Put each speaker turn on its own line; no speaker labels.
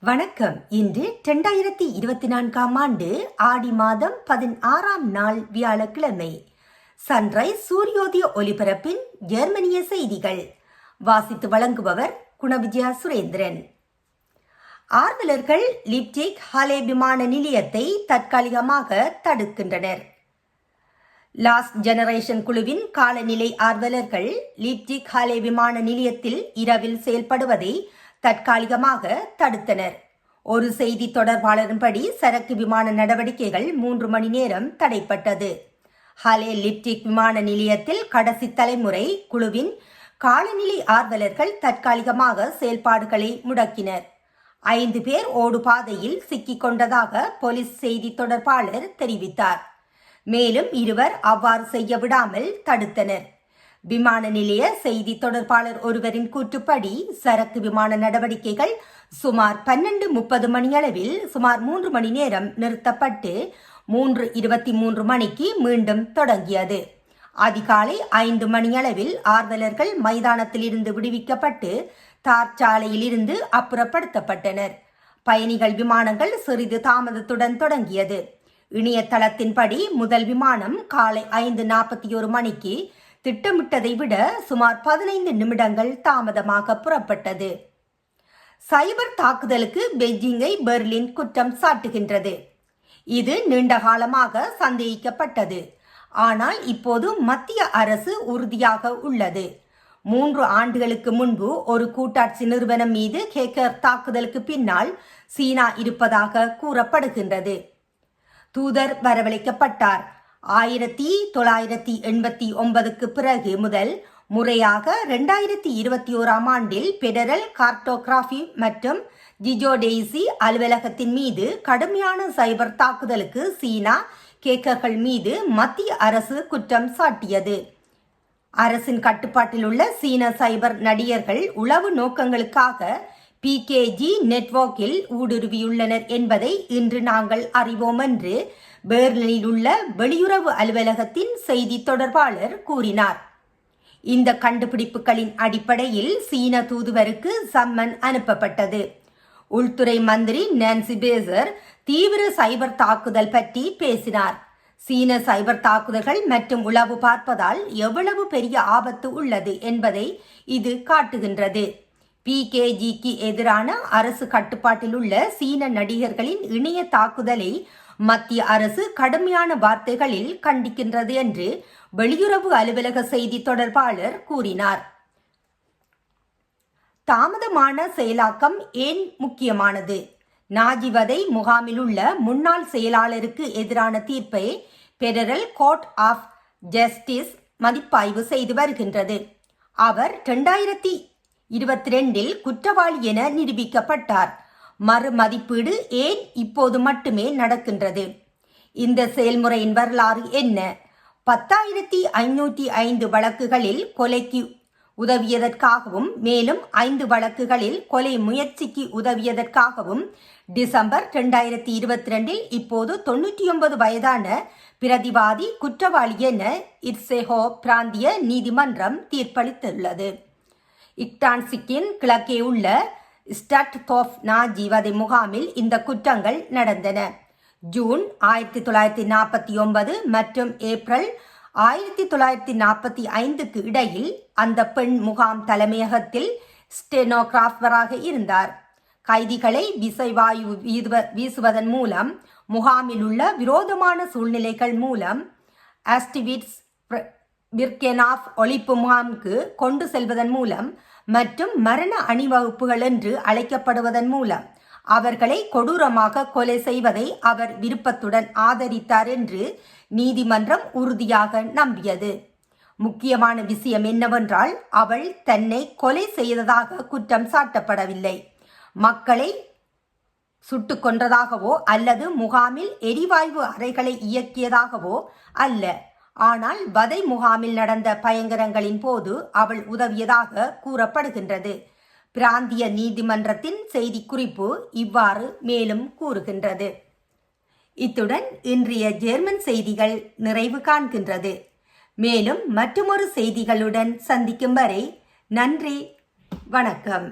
வணக்கம். இன்று 2024ஆம் ஆண்டு ஆடி மாதம் 16ஆம் நாள் வியாழக்கிழமை. சன்ரைஸ் சூரியோதய ஒலிபரப்பின் ஜெர்மனிய செய்திகள் வாசித்து வழங்குபவர் குணவிஜயா சுரேந்திரன். ஆர்வலர்கள் லிப்ஜிக் ஹாலே விமான நிலையத்தை தற்காலிகமாக தடுக்கின்றனர். லாஸ்ட் ஜெனரேஷன் குழுவின் காலநிலை ஆர்வலர்கள் லிப்ஜிக் ஹாலே விமான நிலையத்தில் இரவில் செயல்படுவதை தற்காலிகமாக தடுத்தனர். ஒரு செய்தி தொடர்பாளரின்படி சரக்கு விமான நடவடிக்கைகள் 3 மணி நேரம் தடைப்பட்டது. ஹாலே லிப்ஜிக் விமான நிலையத்தில் கடைசி தலைமுறை குழுவின் காலநிலை ஆர்வலர்கள் தற்காலிகமாக செயல்பாடுகளை முடக்கினர். 5 பேர் ஓடுபாதையில் சிக்கிக் கொண்டதாக போலீஸ் செய்தி தொடர்பாளர் தெரிவித்தார். மேலும் 2 அவ்வாறு செய்ய விடாமல் தடுத்தனர். விமான நிலைய செய்தி தொடர்பாளர் ஒருவரின் கூற்றுப்படி சரக்கு விமான நடவடிக்கைகள் சுமார் 12:30 மணியளவில் சுமார் 3 மணி நேரம் நிறுத்தப்பட்டு 3:23 மணிக்கு மீண்டும் தொடங்கியது. அதிகாலை 5 மணியளவில் ஆர்வலர்கள் மைதானத்திலிருந்து விடுவிக்கப்பட்டு தார்ச்சாலையில் இருந்து அப்புறப்படுத்தப்பட்டனர். பயணிகள் விமானங்கள் சிறிது தாமதத்துடன் தொடங்கியது. இணையதளத்தின்படி முதல் விமானம் காலை 5:41 மணிக்கு திட்டமிட்டதை விட சுமார் 15 நிமிடங்கள் தாமதமாக புறப்பட்டது. சைபர் தாக்குதலுக்கு பெய்ஜிங்கை பெர்லின் குற்றம் சாட்டுகின்றது. இது நீண்ட காலமாக சந்தேகிக்கப்பட்டது. ஆனால் இப்போது மத்திய அரசு உறுதியாக உள்ளது. 3 ஆண்டுகளுக்கு முன்பு ஒரு கூட்டாட்சி நிறுவனம் மீது ஹேக்கர் தாக்குதலுக்கு பின்னால் சீனா இருப்பதாக கூறப்படுகின்றது. தூதர் வரவழைக்கப்பட்டார். 1989க்கு பிறகு முதல் முறையாக 2021ஆம் ஆண்டில் பெடரல் கார்டோகிராஃபி மற்றும் ஜியோடெசி அலுவலகத்தின் மீது கடுமையான சைபர் தாக்குதலுக்கு சீனா ஹேக்கர்கள் மீது மத்திய அரசு குற்றம் சாட்டியது. அரசின் கட்டுப்பாட்டில் உள்ள சீன சைபர் நடிகர்கள் உளவு நோக்கங்களுக்காக பிகேஜி நெட்வொர்க்கில் ஊடுருவியுள்ளனர் என்பதை இன்று நாங்கள் அறிவோம் என்று பெர்லினில் உள்ள வெளியுறவு அலுவலகத்தின் செய்தி தொடர்பாளர் கூறினார். இந்த கண்டுபிடிப்புகளின் அடிப்படையில் சீன தூதுவருக்கு சம்மன் அனுப்பப்பட்டது. உள்துறை மந்திரி நான்சி பேசர் தீவிர சைபர் தாக்குதல் பற்றி பேசினார். சீன சைபர் தாக்குதல்கள் மற்றும் உளவு பார்ப்பதால் எவ்வளவு பெரிய ஆபத்து உள்ளது என்பதை இது காட்டுகின்றது. பிகேஜிக்கு எதிரான அரசு கட்டுப்பாட்டில் உள்ள சீன நடிகர்களின் இணைய தாக்குதலை மத்திய அரசு கடுமையான வார்த்தைகளில் கண்டிக்கின்றது என்று வெளியுறவு அலுவலக செய்தி தொடர்பாளர் கூறினார். தாமதமான செயலாக்கம் ஏன் முக்கியமானது? நாஜிவதை முகாமில் உள்ள முன்னாள் செயலாளருக்கு எதிரான தீர்ப்பை பெடரல் கோர்ட் ஆஃப் ஜஸ்டிஸ் மதிப்பாய்வு செய்து வருகின்றது. அவர் 2022இல் குற்றவாளி என நிரூபிக்கப்பட்டார். மறு மதிப்பீடு ஏன் இப்போது மட்டுமே நடக்கின்றது? இந்த செயல்முறையின் வரலாறு என்ன? 10,505 வழக்குகளில் கொலைக்கு உதவியதற்காகவும் மேலும் 5 வழக்குகளில் கொலை முயற்சிக்கு உதவியதற்காகவும் டிசம்பர் 2022இல் இப்போது 99 வயதான பிரதிவாதி குற்றவாளி என இர்சேஹோ பிராந்திய நீதிமன்றம் தீர்ப்பளித்துள்ளது. இக்டான்சிக்கின் கிழக்கே உள்ள ஸ்டட்தோஃப் நாஜிவதை முகாமில் இந்த குற்றங்கள் நடந்தன. ஜூன் 1949 மற்றும் ஏப்ரல் 1945க்கு இடையில் அந்த பெண் முகாம் தலைமையகத்தில் ஸ்டெனோகிராஃபராக இருந்தார். கைதிகளை விசைவாயு வீசுவதன் மூலம், முகாமில் உள்ள விரோதமான சூழ்நிலைகள் மூலம், ஆஸ்டிவிட்ஸ் பிர்கெனாஃப் ஒழிப்பு முகாமுக்கு கொண்டு செல்வதன் மூலம் மற்றும் மரண அணிவகுப்புகள் என்று அழைக்கப்படுவதன் மூலம் அவர்களை கொடூரமாக கொலை செய்வதை அவர் விருப்பத்துடன் ஆதரித்தார் என்று நீதிமன்றம் உறுதியாக நம்பியது. முக்கியமான விஷயம் என்னவென்றால் அவள் தன்னை கொலை செய்ததாக குற்றம் சாட்டப்படவில்லை. மக்களை சுட்டுக் கொன்றதாகவோ அல்லது முகாமில் எரிவாயு அறைகளை இயக்கியதாகவோ அல்ல. ஆனால் வதை முகாமில் நடந்த பயங்கரங்களின் போது அவள் உதவியதாக கூறப்படுகின்றது. பிராந்திய நீதிமன்றத்தின் செய்திக்குறிப்பு இவ்வாறு மேலும் கூறுகின்றது. இத்துடன் இன்றைய ஜெர்மன் செய்திகள் நிறைவு காண்கின்றது. மேலும் மற்றுமொரு செய்திகளுடன் சந்திக்கும் வரை நன்றி, வணக்கம்.